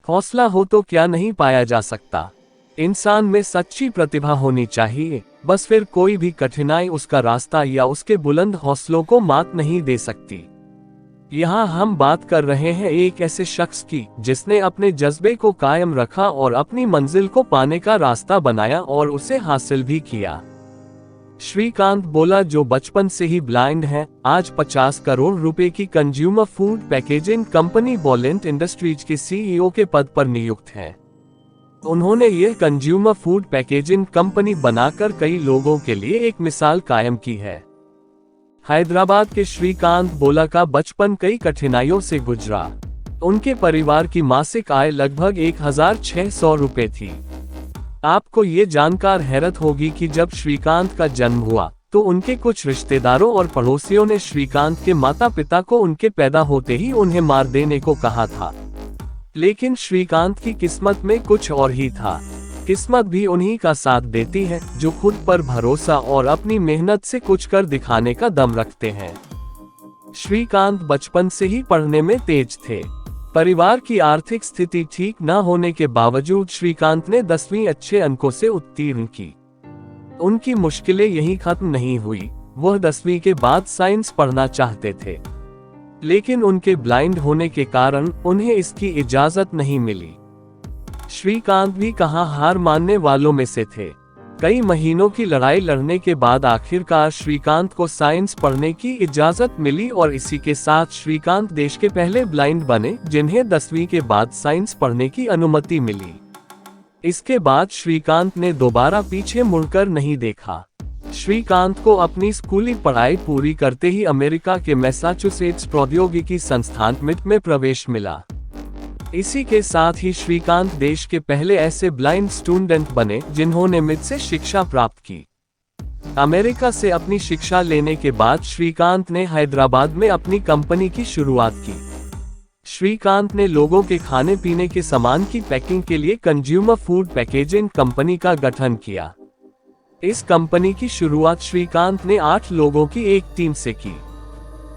हौसला हो तो क्या नहीं पाया जा सकता। इंसान में सच्ची प्रतिभा होनी चाहिए, बस फिर कोई भी कठिनाई उसका रास्ता या उसके बुलंद हौसलों को मात नहीं दे सकती। यहाँ हम बात कर रहे हैं एक ऐसे शख्स की जिसने अपने जज्बे को कायम रखा और अपनी मंजिल को पाने का रास्ता बनाया और उसे हासिल भी किया। श्रीकांत बोला, जो बचपन से ही ब्लाइंड है, आज 50 करोड़ रुपए की consumer food packaging company वॉलेंट industries के सीईओ के पद पर नियुक्त हैं। उन्होंने यह कंज्यूमर फूड पैकेजिंग कंपनी बनाकर कई लोगों के लिए एक मिसाल कायम की है। हैदराबाद के श्रीकांत बोला का बचपन कई कठिनाइयों से गुजरा। उनके परिवार की मासिक आय लगभग 1600 रुपए थी। आपको ये जानकर हैरत होगी कि जब श्रीकांत का जन्म हुआ तो उनके कुछ रिश्तेदारों और पड़ोसियों ने श्रीकांत के माता पिता को उनके पैदा होते ही उन्हें मार देने को कहा था। लेकिन श्रीकांत की किस्मत में कुछ और ही था। किस्मत भी उन्हीं का साथ देती है जो खुद पर भरोसा और अपनी मेहनत से कुछ कर दिखाने का दम रखते हैं। श्रीकांत बचपन से ही पढ़ने में तेज थे। परिवार की आर्थिक स्थिति ठीक न होने के बावजूद श्रीकांत ने 10वीं अच्छे अंकों से उत्तीर्ण की। उनकी मुश्किलें यहीं खत्म नहीं हुई। वह 10वीं के बाद साइंस पढ़ना चाहते थे, लेकिन उनके ब्लाइंड होने के कारण उन्हें इसकी इजाजत नहीं मिली। श्रीकांत भी कहां हार मानने वालों में से थे। कई महीनों की लड़ाई लड़ने के बाद आखिरकार श्रीकांत को साइंस पढ़ने की इजाजत मिली और इसी के साथ श्रीकांत देश के पहले ब्लाइंड बने जिन्हें 10वीं के बाद साइंस पढ़ने की अनुमति मिली। इसके बाद श्रीकांत ने दोबारा पीछे मुड़कर नहीं देखा। श्रीकांत को अपनी स्कूली पढ़ाई पूरी करते ही अमेरिका के मैसाचुसेट्स प्रौद्योगिकी संस्थान मिट में प्रवेश मिला। इसी के साथ ही श्रीकांत देश के पहले ऐसे ब्लाइंड स्टूडेंट बने जिन्होंने मिट से शिक्षा प्राप्त की। अमेरिका से अपनी शिक्षा लेने के बाद श्रीकांत ने हैदराबाद में अपनी कंपनी की शुरुआत की। श्रीकांत ने लोगों के खाने पीने के सामान की पैकिंग के लिए कंज्यूमर फूड पैकेजिंग कंपनी का गठन किया। इस कंपनी की शुरुआत श्रीकांत ने 8 लोगों की एक टीम से की।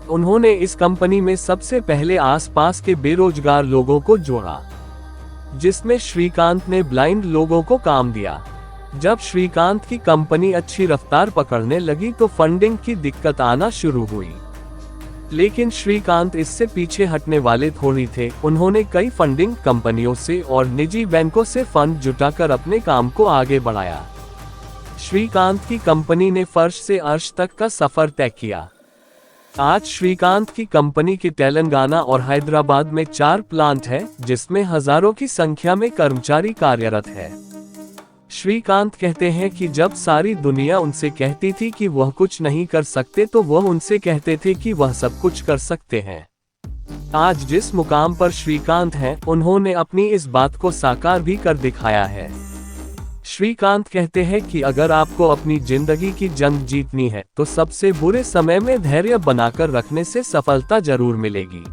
उन्होंने इस कंपनी में सबसे पहले आसपास के बेरोजगार लोगों को जोड़ा, जिसमें श्रीकांत ने ब्लाइंड लोगों को काम दिया। जब श्रीकांत की कंपनी अच्छी रफ्तार पकड़ने लगी तो फंडिंग की दिक्कत आना शुरू हुई, लेकिन श्रीकांत इससे पीछे हटने वाले थोड़ी थे। उन्होंने कई फंडिंग कंपनियों से और निजी बैंकों से फंड जुटाकर अपने काम को आगे बढ़ाया। श्रीकांत की कंपनी ने फर्श से अर्श तक का सफर तय किया। आज श्रीकांत की कंपनी के तेलंगाना और हैदराबाद में 4 प्लांट है, जिसमें हजारों की संख्या में कर्मचारी कार्यरत है। श्रीकांत कहते हैं कि जब सारी दुनिया उनसे कहती थी कि वह कुछ नहीं कर सकते तो वह उनसे कहते थे कि वह सब कुछ कर सकते हैं। आज जिस मुकाम पर श्रीकांत हैं, उन्होंने अपनी इस बात को साकार भी कर दिखाया है। श्रीकांत कहते हैं कि अगर आपको अपनी जिंदगी की जंग जीतनी है तो सबसे बुरे समय में धैर्य बनाकर रखने से सफलता जरूर मिलेगी।